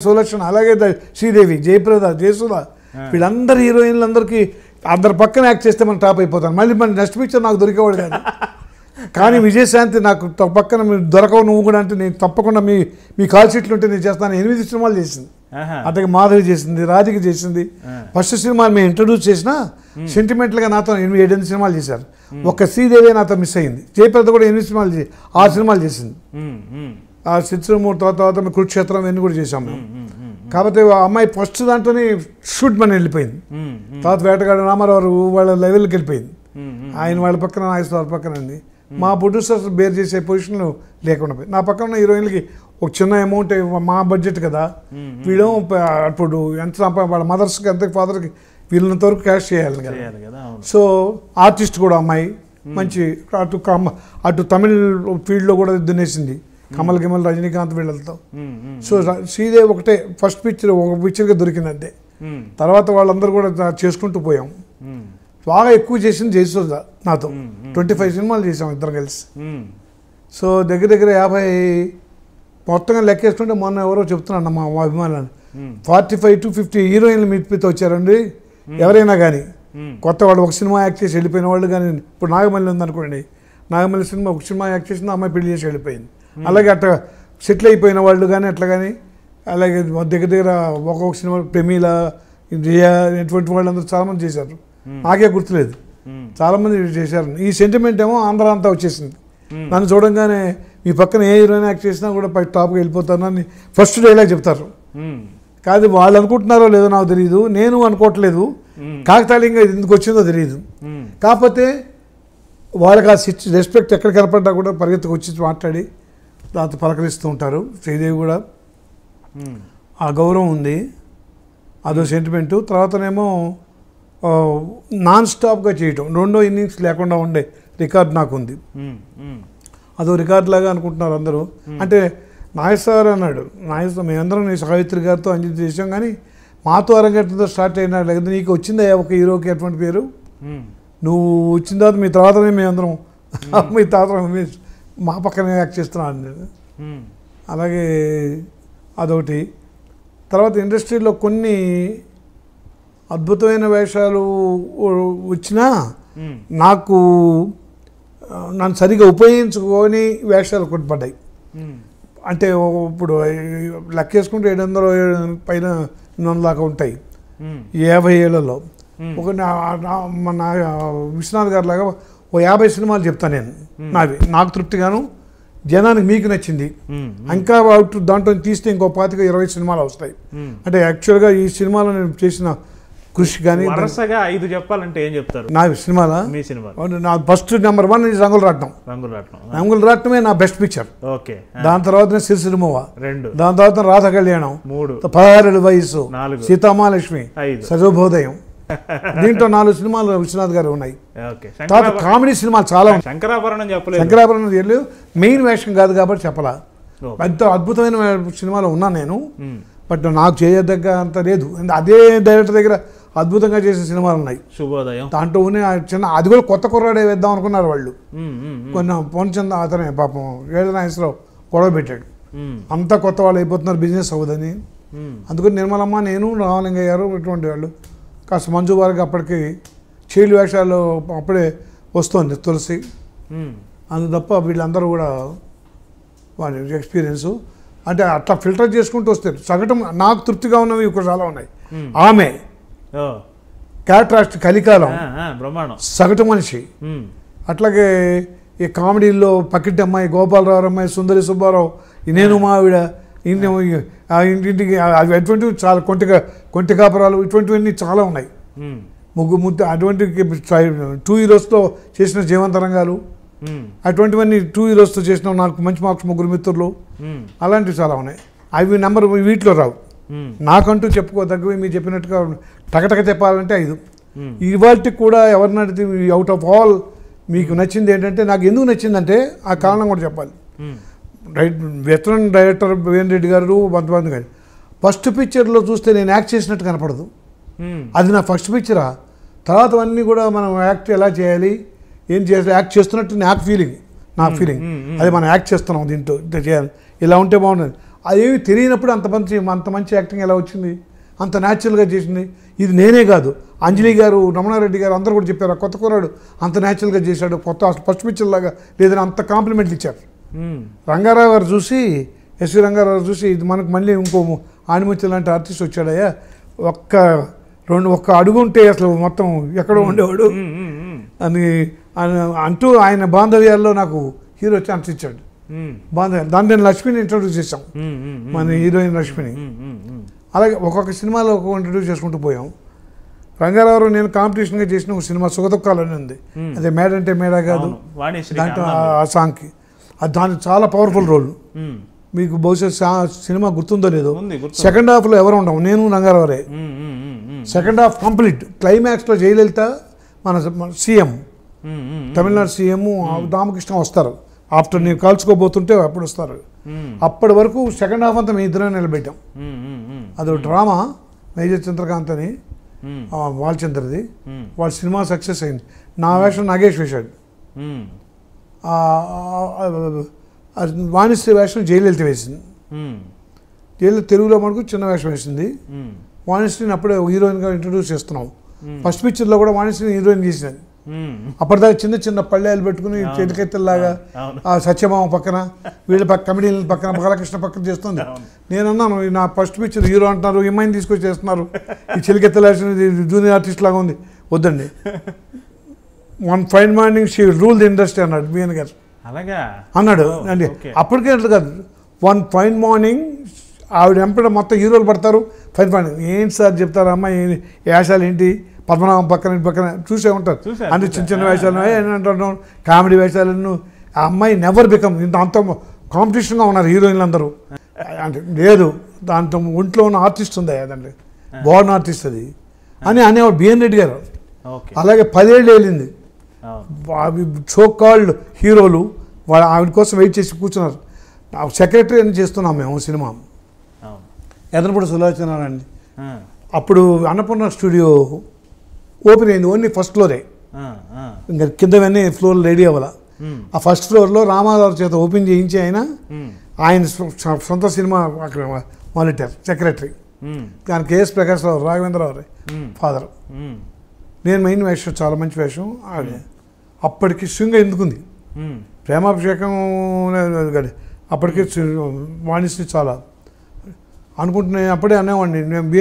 సులక్షణ అలాగే శ్రీదేవి జయప్రద జయసుధ వీళ్ళందరు హీరోయిన్లందరికీ అందరి పక్కన యాక్ట్ చేస్తే మనం టాప్ అయిపోతాను. మళ్ళీ మన నెక్స్ట్ పిక్చర్ నాకు దొరికేవాడు కాదు. కానీ విజయశాంతి నాకు పక్కన మీరు దొరకవు నువ్వు కూడా అంటే నేను తప్పకుండా మీ కాల్ షీట్లు ఉంటే నేను చేస్తాను. 8 సినిమాలు చేసింది. అతనికి మాధవి చేసింది, రాధిక చేసింది. ఫస్ట్ సినిమా మేము ఇంట్రడ్యూస్ చేసిన సెంటిమెంటల్గా నాతో 7 సినిమాలు చేశారు. ఒక్క శ్రీదేవి నాతో మిస్ అయింది. జయప్రద కూడా 8 సినిమాలు 6 సినిమాలు చేసింది. ఆ చిత్రమూర్తి తర్వాత మేము కురుక్షేత్రం ఇవన్నీ కూడా చేసాం మేము. కాకపోతే ఆ అమ్మాయి ఫస్ట్ దాంట్లోనే షూట్ మన వెళ్ళిపోయింది. తర్వాత వేటగాడు రామారావు వాళ్ళ లెవెల్కి వెళ్ళిపోయింది. ఆయన వాళ్ళ పక్కన నాగేశ్వర పక్కన అండి. మా ప్రొడ్యూసర్స్ బేర్ చేసే పొజిషన్లో లేకుండా పోయింది. నా పక్కన ఉన్న హీరోయిన్లకి ఒక చిన్న అమౌంట్ మా బడ్జెట్ కదా, వీళ్ళు అప్పుడు ఎంత వాళ్ళ మదర్స్కి ఎంత ఫాదర్కి వీళ్ళంత వరకు క్యాష్ చేయాలి కదా. సో ఆర్టిస్ట్ కూడా అమ్మాయి మంచి అటు తమిళ్ ఫీల్డ్లో కూడా దున్నేసింది. కమల్ గిమల్ రజనీకాంత్ వీళ్ళతో. సో శ్రీదేవి ఒకటే ఫస్ట్ పిక్చర్ ఒక పిక్చర్గా దొరికింది అంతే. తర్వాత వాళ్ళందరూ కూడా చేసుకుంటూ పోయాం. బాగా ఎక్కువ చేసింది జయసుధ నాతో. 25 సినిమాలు చేసాం ఇద్దరు కలిసి. సో దగ్గర 50 మొత్తంగా లెక్కేసుకుంటే మొన్న ఎవరో చెప్తున్నాను మా అభిమానులు 45 to 50 హీరోయిన్లు మీతో వచ్చారండి. ఎవరైనా కానీ కొత్త వాళ్ళు ఒక సినిమా యాక్ట్ చేసి వెళ్ళిపోయిన వాళ్ళు కానీ, ఇప్పుడు నాగమల్లి ఉందనుకోండి, నాగమల్లి సినిమా ఒక సినిమా యాక్ట్ చేసిన అమ్మాయి పెళ్లి చేసి వెళ్ళిపోయింది. అలాగే అట్లా సెటిల్ అయిపోయిన వాళ్ళు కానీ అట్లా కానీ, అలాగే దగ్గర ఒక్కొక్క సినిమా ప్రమీల రియా ఇటువంటి వాళ్ళందరూ చాలామంది చేశారు. నాకే గుర్తులేదు, చాలామంది చేశారు. ఈ సెంటిమెంట్ ఏమో ఆంధ్ర అంతా వచ్చేసింది. నన్ను చూడంగానే మీ పక్కన ఏ హీరోయిన్ యాక్ట్ చేసినా కూడా పై టాప్కి వెళ్ళిపోతానని ఫస్ట్ డైలాగ్ చెప్తారు. కాదు వాళ్ళు అనుకుంటున్నారో లేదో నాకు తెలియదు, నేను అనుకోవట్లేదు. కాకతాళీయంగా ఎందుకు వచ్చిందో తెలియదు. కాకపోతే వాళ్ళకి ఆ రెస్పెక్ట్ ఎక్కడ కనపడ్డా కూడా పరిగెత్తుకు వచ్చి మాట్లాడి దాంతో పలకరిస్తూ ఉంటారు. శ్రీదేవి కూడా ఆ గౌరవం ఉంది, అదో సెంటిమెంటు. తర్వాతనేమో నాన్ స్టాప్గా చేయటం, రెండో ఇన్నింగ్స్ లేకుండా ఉండే రికార్డ్ నాకు ఉంది. అదో రికార్డ్ లాగా అనుకుంటున్నారు అందరూ. అంటే నాగేశ్వర అన్నాడు, నాగేశ్వర మేమందరం నీ సావిత్రి గారితో అంజలి చేసాం, కానీ మాతో అరంగేట్లతో స్టార్ట్ అయినా లేదా నీకు వచ్చిందా ఒక హీరోకి అటువంటి పేరు? నువ్వు వచ్చిన తర్వాత మీ తర్వాతనే మేమందరం మీ తర్వాత మా పక్కనే యాక్ట్ చేస్తున్నాను. అలాగే అదొకటి. తర్వాత ఇండస్ట్రీలో కొన్ని అద్భుతమైన వేషాలు వచ్చినా నాకు నన్ను సరిగా ఉపయోగించుకొని వేషాలు కొట్టుపడ్డాయి. అంటే ఇప్పుడు లెక్కేసుకుంటే 700 పైన 800 దాకా ఉంటాయి 50 ఏళ్లలో. ఒక మన విశ్వనాథ్ గారి లాగా ఓ 50 సినిమాలు చెప్తాను నేను, నాకు తృప్తిగాను, జనానికి మీకు నచ్చింది. ఇంకా దాంట్లో తీస్తే ఇంకో 25-20 సినిమాలు వస్తాయి. అంటే యాక్చువల్గా ఈ సినిమాలో నేను చేసిన కృషి కానీ వరుసగా 5 చెప్పాలంటే ఏం చెప్తారు? నా సినిమాలా? మీ సినిమా నా ఫస్ట్ నెంబర్ 1 రంగుల రాట్నం. రంగుల రాట్నమే నా బెస్ట్ పిక్చర్. ఓకే. దాని తర్వాత సిరిసిరిమోవా 2, దాని తర్వాత రాధ కళ్యాణం 3, 16 వయసు 4, సీతామహాలక్ష్మి 5, సజోబోదయం. దీంట్లో 4 సినిమాలు విశ్వనాథ్ గారు ఉన్నాయి. తర్వాత కామెడీ సినిమాలు చాలా ఉన్నాయి. శంకరాభరణం చెప్పలేదు. శంకరాభరణం తెలియదు, మెయిన్ వేషం కాదు కాబట్టి చెప్పలా. పెద్ద అద్భుతమైన సినిమాలో ఉన్నా నేను, బట్ నాకు చేయదగ్గ అంత లేదు. అదే డైరెక్టర్ దగ్గర అద్భుతంగా చేసిన సినిమాలు ఉన్నాయి. శుభోదయం దాంట్లో చిన్న అది కూడా కొత్త కుర్రాడే వేద్దాం అనుకున్నారు వాళ్ళు. కొన్ని పూర్ణచంద్ర అతనే పాపం వేదనాయసరావు గొడవ పెట్టాడు, అంతా కొత్త వాళ్ళు అయిపోతున్నారు బిజినెస్ అవ్వదని. అందుకని నిర్మలమ్మ, నేను, రామలింగయ్య గారు ఇటువంటి వాళ్ళు, కాస్త మంజు వారికి అప్పటికి చైల్డ్ వేషాలు అప్పుడే వస్తుంది తులసి. అందు తప్ప వీళ్ళందరూ కూడా వాళ్ళ ఎక్స్పీరియన్సు అంటే అట్లా ఫిల్టర్ చేసుకుంటూ వస్తారు. సగటం నాకు తృప్తిగా ఉన్నవి ఇక్కడ చాలా ఉన్నాయి. ఆమె క్యాట్రాస్ట్ కలికాలం సగటు మనిషి. అట్లాగే ఈ కామెడీల్లో పక్కింటి అమ్మాయి, గోపాలరావు అమ్మాయి, సుందరి సుబ్బారావు, నేను మావిడ, ఇంటింటికి అటువంటివి చాలా, కొంటి కాపురాలు ఇటువంటివన్నీ చాలా ఉన్నాయి. ముద్దు అటువంటి 2 హీరోస్తో చేసిన జీవంతరంగాలు అటువంటివన్నీ 2 హీరోస్తో చేసిన నాకు మంచి మార్క్స్ 3 మిత్రులు అలాంటివి చాలా ఉన్నాయి. అవి నెంబర్ వీటిలో రావు. నాకంటూ చెప్పుకోదగ్గవి మీరు చెప్పినట్టుగా టకటక చెప్పాలంటే 5. ఇవాళకి కూడా ఎవరిని అడిగితే అవుట్ ఆఫ్ ఆల్ మీకు నచ్చింది ఏంటంటే, నాకు ఎందుకు నచ్చిందంటే ఆ కారణం కూడా చెప్పాలి. వెటరన్ డైరెక్టర్ వేణు రెడ్డి గారు, బంధుబంధు గారు ఫస్ట్ పిక్చర్లో చూస్తే నేను యాక్ట్ చేసినట్టు కనపడదు. అది నా ఫస్ట్ పిక్చరా. తర్వాత అన్నీ కూడా మనం యాక్ట్ ఎలా చేయాలి, ఏం చేయాలి, యాక్ట్ చేస్తున్నట్టు నా ఫీలింగ్. అది మనం యాక్ట్ చేస్తున్నాం, దీంట్లో చేయాలి, ఇలా ఉంటే బాగుంటుంది. అదేమి తెలియనప్పుడు అంత మంచి యాక్టింగ్ ఎలా వచ్చింది, అంత న్యాచురల్గా చేసింది. ఇది నేనే కాదు, అంజలి గారు, రమణారెడ్డి గారు అందరూ కూడా చెప్పారు, ఆ కొత్త కుర్రాడు అంత న్యాచురల్గా చేశాడు, కొత్త ఫస్ట్ పిక్చర్ లాగా లేదని అంత కాంప్లిమెంట్లు ఇచ్చారు. రంగారావు గారు చూసి, ఎస్వి రంగారావు గారు చూసి, ఇది మనకు మళ్ళీ ఇంకో ఆణిముత్యం లాంటి ఆర్టిస్ట్ వచ్చాడయ్యా, ఒక్క అడుగు ఉంటే అసలు మొత్తం ఎక్కడో ఉండేవాడు అని అంటూ ఆయన బాంధవ్యాల్లో నాకు హీరో ఛాన్స్ ఇచ్చాడు. బాంధవ్యాలు దాన్ని నేను లక్ష్మిని ఇంట్రొడ్యూస్ చేశాం, మన హీరోయిన్ లక్ష్మిని. అలాగే ఒక్కొక్క సినిమాలో ఒక్కొక్క ఇంట్రొడ్యూస్ చేసుకుంటూ పోయాం. రంగారావు నేను కాంపిటీషన్గా చేసిన ఒక సినిమా సుఖదుఖాలు అని ఉంది, అదే మేడ అంటే మేడ కాదు, దాంట్లో ఆ సాంగ్కి దానికి చాలా పవర్ఫుల్ రోల్. మీకు బహుశా సినిమా గుర్తుందో లేదో, సెకండ్ హాఫ్లో ఎవరు ఉండవు, నేను రంగారావురే. సెకండ్ హాఫ్ కంప్లీట్ క్లైమాక్స్లో జయలలిత మన సీఎం, తమిళనాడు సీఎం రామకృష్ణ వస్తారు. ఆఫ్టర్ నేను కాల్చుకోబోతుంటే అప్పుడు వస్తారు. అప్పటి వరకు సెకండ్ హాఫ్ అంతా మేము ఇద్దరే నిలబెట్టాం. అది డ్రామా, మేజర్ చంద్రకాంత్ అని వాల్చంద్రది. వాళ్ళ సినిమా సక్సెస్ అయింది. నా వేషం నాగేష్ వేశాడు, వాణిశ్రీ వేషం జయలలిత వేసింది. జయలలిత తెలుగులో మనకు చిన్న వేషం వేసింది. వాణిశ్రీని అప్పుడే హీరోయిన్గా ఇంట్రొడ్యూస్ చేస్తున్నాం. ఫస్ట్ పిక్చర్లో కూడా వాణిశ్రీని హీరోయిన్ చేసినది. అప్పటిదాకా చిన్న చిన్న పళ్ళేలు పెట్టుకుని చెలికెత్తల్లాగా ఆ సత్యభామ పక్కన, వీళ్ళ కమెడీల పక్కన, బాలకృష్ణ పక్కన చేస్తుంది. నేను అన్నాను, నా ఫస్ట్ పిక్చర్ హీరో అంటున్నారు, అమ్మాయిని తీసుకొచ్చి చేస్తున్నారు, ఈ చెలికెత్తల జూనియర్ ఆర్టిస్ట్ లాగా ఉంది, వద్దండి. One fine morning she rule the industry అన్నాడు బిఎన్ గారు. అన్నాడు అండి. అప్పటికే అట్లా కాదు, వన్ ఫైన్ మార్నింగ్ ఆవిడ ఎంపడ మొత్తం హీరోలు పడతారు. ఫైన్ మార్నింగ్ ఏంటి సార్ చెప్తారు, అమ్మాయి వేషాలు ఏంటి, పద్మనాభం పక్కన చూసే ఉంటారు, అంటే చిన్న చిన్న వేషాలు అంటున్నాం, కామెడీ వేషాలను. ఆ అమ్మాయి నెవర్ బికమ్ అంత కాంపిటీషన్గా ఉన్నారు హీరోయిన్లు అందరూ. అంటే లేదు, దాంతో ఒంట్లో ఉన్న ఆర్టిస్ట్ ఉంది అదండి, బోర్న్ ఆర్టిస్ట్ అది అని అనేవాడు బిఎన్ రెడ్డి గారు. అలాగే 10 ఏళ్ళు వెళ్ళింది. సో కాల్డ్ హీరోలు వాళ్ళ ఆవిడ కోసం వెయిట్ చేసి కూర్చున్నారు. సెక్రటరీ అని చేస్తున్నాం మేము సినిమా, ఎదనపూడి సులోచనారాయణ. అప్పుడు అన్నపూర్ణ స్టూడియో ఓపెన్ అయింది, ఓన్లీ ఫస్ట్ ఫ్లోరే, ఇంకా కిందవన్నీ ఫ్లోర్ రెడీ అవ్వాల. ఆ ఫస్ట్ ఫ్లోర్లో రామారావు చేత ఓపెన్ చేయించి ఆయన సొంత సినిమా అక్కడ మానిటర్ సెక్రటరీ. దాని కేఎస్ ప్రకాష్ రావు, రాఘవేంద్రరావు ఫాదర్. నేను మెయిన్ వేషం, చాలా మంచి వేషం. ఆవిడ అప్పటికి స్వింగ్ ఎందుకుంది, ప్రేమాభిషేకం అప్పటికే వాణిశ్రీ చాలా అనుకుంటున్నాను. అప్పుడే అనేవాడిని నేను